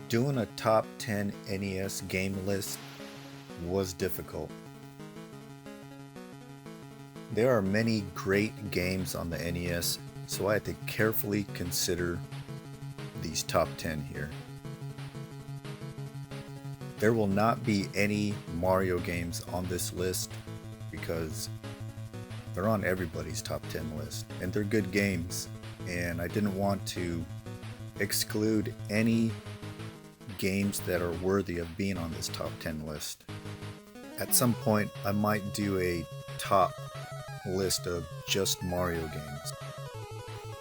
Doing a top 10 NES game list was difficult. There are many great games on the NES, so I had to carefully consider these top 10 here. There will not be any Mario games on this list because they're on everybody's top 10 list, and they're good games, and I didn't want to exclude any games that are worthy of being on this top 10 list. At some point, I might do a top list of just Mario games.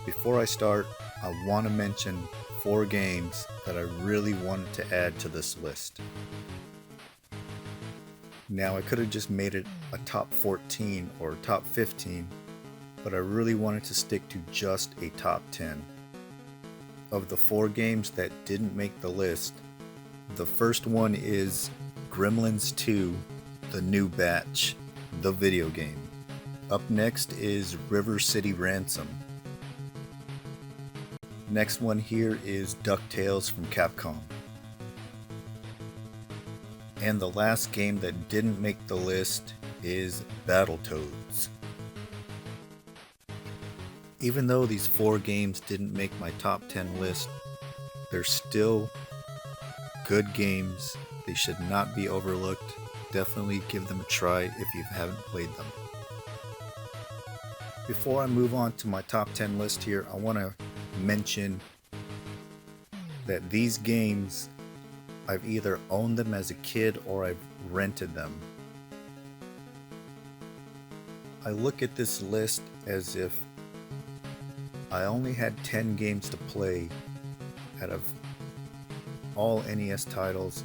Before I start, I want to mention 4 games that I really wanted to add to this list. Now, I could have just made it a top 14 or top 15, but I really wanted to stick to just a top 10. Of the 4 games that didn't make the list, the first one is Gremlins 2, The New Batch, the video game. Up next is River City Ransom. Next one here is DuckTales from Capcom. And the last game that didn't make the list is Battletoads. Even though these 4 games didn't make my top 10 list, they're still good games. They should not be overlooked. Definitely give them a try if you haven't played them. Before I move on to my top 10 list here, I want to mention that these games, I've either owned them as a kid or I've rented them. I look at this list as if I only had 10 games to play out of all NES titles.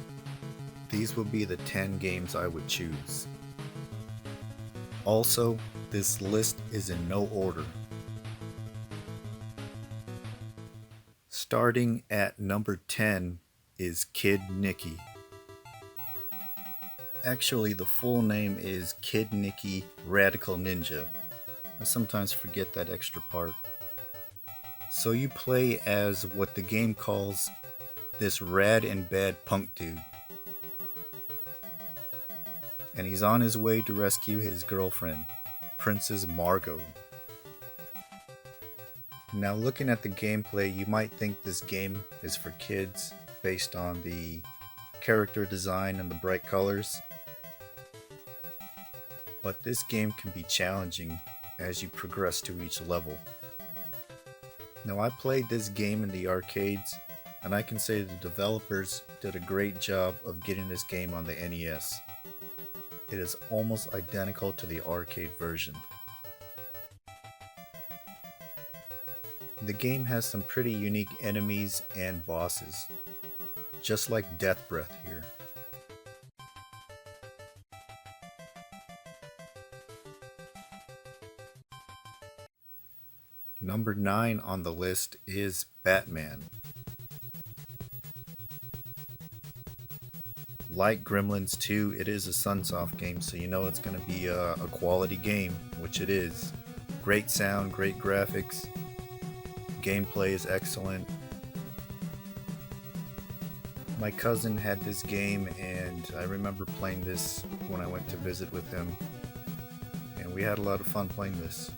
These would be the 10 games I would choose. Also, this list is in no order. Starting at number 10 is Kid Nikki. Actually, the full name is Kid Nikki Radical Ninja. I sometimes forget that extra part. So you play as what the game calls this rad and bad punk dude. And he's on his way to rescue his girlfriend, Princess Margot. Now, looking at the gameplay, you might think this game is for kids based on the character design and the bright colors. But this game can be challenging as you progress to each level. Now, I played this game in the arcades, and I can say the developers did a great job of getting this game on the NES. It is almost identical to the arcade version. The game has some pretty unique enemies and bosses, just like Death Breath here. Number 9 on the list is Batman. Like Gremlins 2, it is a Sunsoft game, so you know it's going to be a quality game, which it is. Great sound, great graphics, gameplay is excellent. My cousin had this game, and I remember playing this when I went to visit with him, and we had a lot of fun playing this.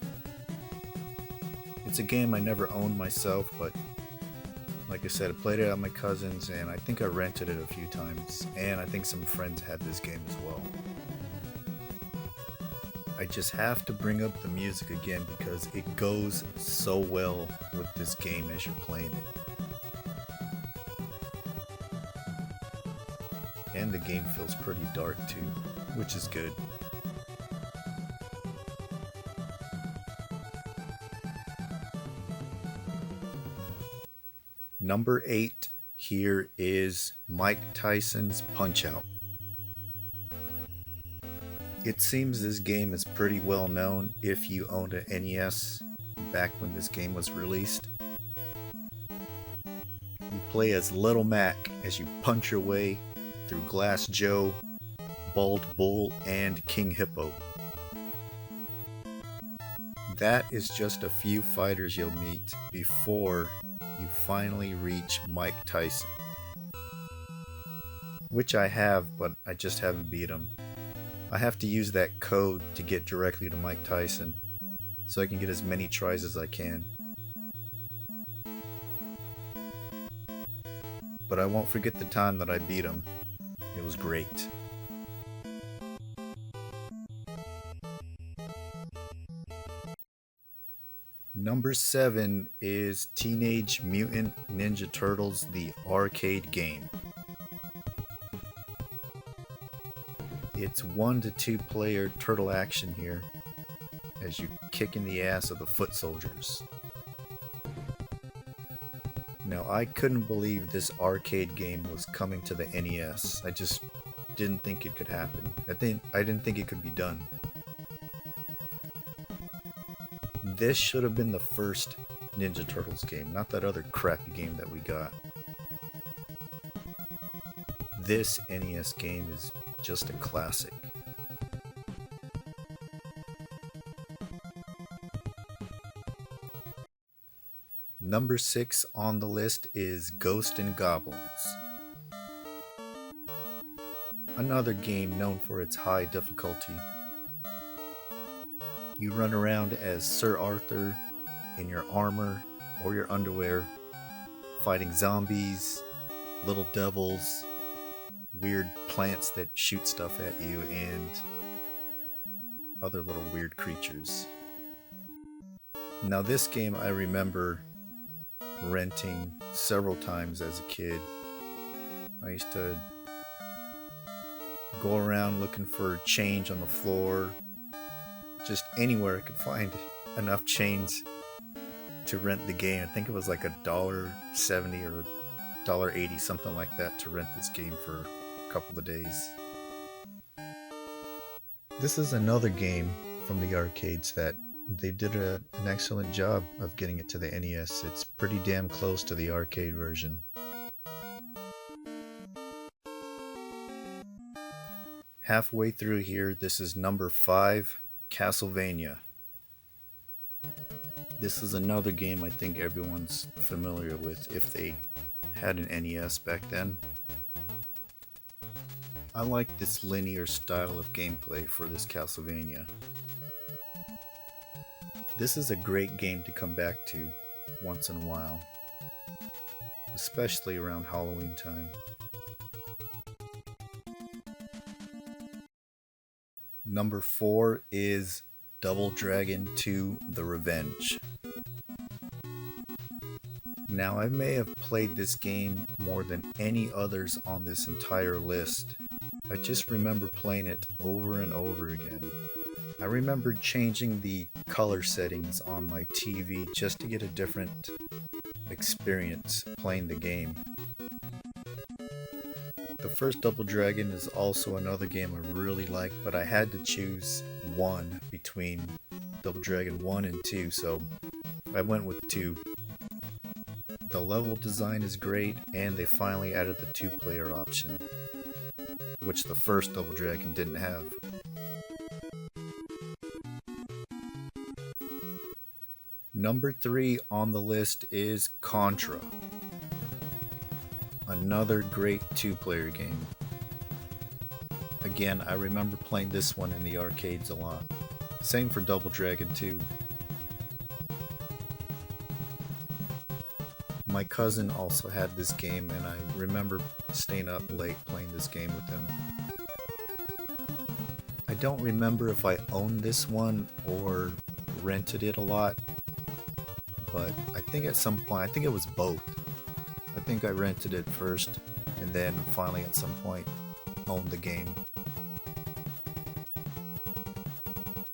It's a game I never owned myself, but like I said, I played it at my cousin's, and I think I rented it a few times, and I think some friends had this game as well. I just have to bring up the music again because it goes so well with this game as you're playing it. And the game feels pretty dark too, which is good. Number 8 here is Mike Tyson's Punch-Out! It seems this game is pretty well known if you owned an NES back when this game was released. You play as Little Mac as you punch your way through Glass Joe, Bald Bull, and King Hippo. That is just a few fighters you'll meet before you finally reach Mike Tyson. which I have, but I just haven't beat him. I have to use that code to get directly to Mike Tyson, so I can get as many tries as I can. But I won't forget the time that I beat him. It was great. Number 7 is Teenage Mutant Ninja Turtles, the arcade game. It's 1 to 2 player turtle action here, as you kick in the ass of the foot soldiers. Now, I couldn't believe this arcade game was coming to the NES. I just didn't think it could happen. I didn't think it could be done. This should have been the first Ninja Turtles game, not that other crappy game that we got. This NES game is just a classic. Number 6 on the list is Ghosts and Goblins. Another game known for its high difficulty. You run around as Sir Arthur in your armor or your underwear, fighting zombies, little devils, weird plants that shoot stuff at you, and other little weird creatures. Now, this game I remember renting several times as a kid. I used to go around looking for change on the floor, just anywhere I could find enough change to rent the game. I think it was like $1.70 or $1.80, something like that, to rent this game for a couple of days. This is another game from the arcades that they did an excellent job of getting it to the NES. It's pretty damn close to the arcade version. Halfway through here, this is number 5, Castlevania. This is another game I think everyone's familiar with if they had an NES back then. I like this linear style of gameplay for this Castlevania. This is a great game to come back to once in a while, especially around Halloween time. Number 4 is Double Dragon 2: The Revenge. Now, I may have played this game more than any others on this entire list. I just remember playing it over and over again. I remember changing the color settings on my TV just to get a different experience playing the game. The first Double Dragon is also another game I really like, but I had to choose one between Double Dragon 1 and 2, so I went with 2. The level design is great, and they finally added the 2-player option, which the first Double Dragon didn't have. Number 3 on the list is Contra. Another great 2-player game. Again, I remember playing this one in the arcades a lot. Same for Double Dragon 2. My cousin also had this game, and I remember staying up late playing this game with him. I don't remember if I owned this one or rented it a lot, but I think at some point, I think it was both. I think I rented it first, and then finally at some point owned the game.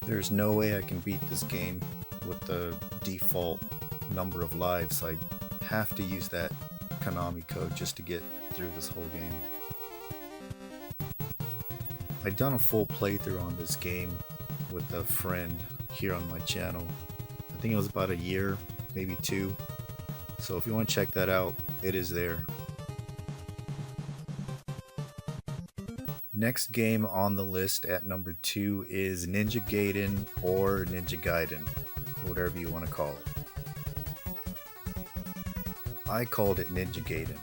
There's no way I can beat this game with the default number of lives. I have to use that Konami code just to get through this whole game. I'd done a full playthrough on this game with a friend here on my channel. I think it was about a year, maybe 2. So if you want to check that out, it is there. Next game on the list at number 2 is Ninja Gaiden or Ninja Gaiden, whatever you want to call it. I called it Ninja Gaiden,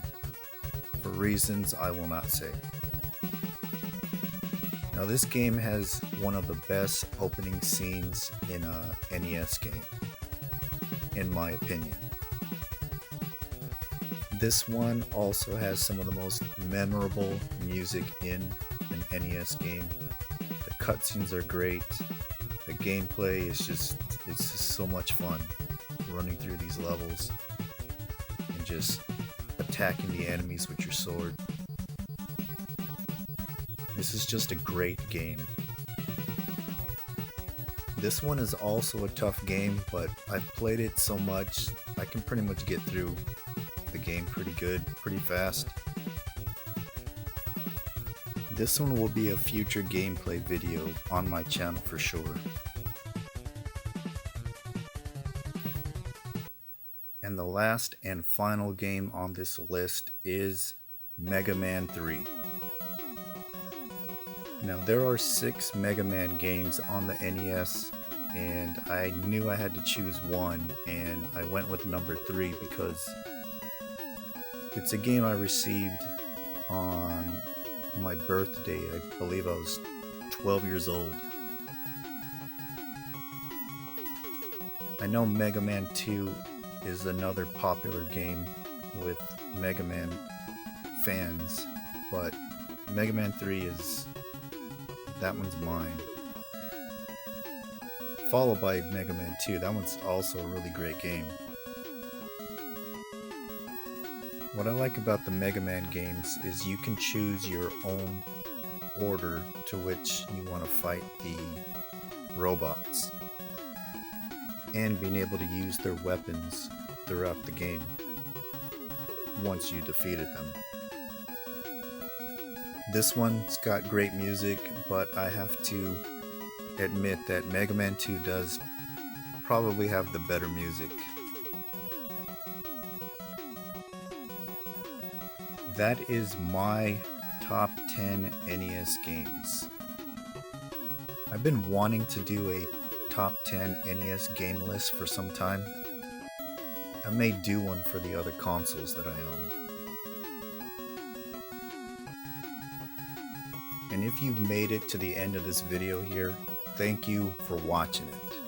for reasons I will not say. Now this game has one of the best opening scenes in a NES game, in my opinion. This one also has some of the most memorable music in an NES game. The cutscenes are great. The gameplay is just so much fun, running through these levels and just attacking the enemies with your sword. This is just a great game. This one is also a tough game, but I've played it so much, I can pretty much get through the game pretty good, pretty fast. This one will be a future gameplay video on my channel for sure. And the last and final game on this list is Mega Man 3. Now there are 6 Mega Man games on the NES, and I knew I had to choose one, and I went with number 3 because it's a game I received on my birthday. I believe I was 12 years old. I know Mega Man 2 is another popular game with Mega Man fans, but Mega Man 3 that one's mine. Followed by Mega Man 2, that one's also a really great game. What I like about the Mega Man games is you can choose your own order to which you want to fight the robots, and being able to use their weapons throughout the game once you defeated them. This one's got great music, but I have to admit that Mega Man 2 does probably have the better music. That is my top 10 NES games. I've been wanting to do a top 10 NES game list for some time. I may do one for the other consoles that I own. And if you've made it to the end of this video here, thank you for watching it.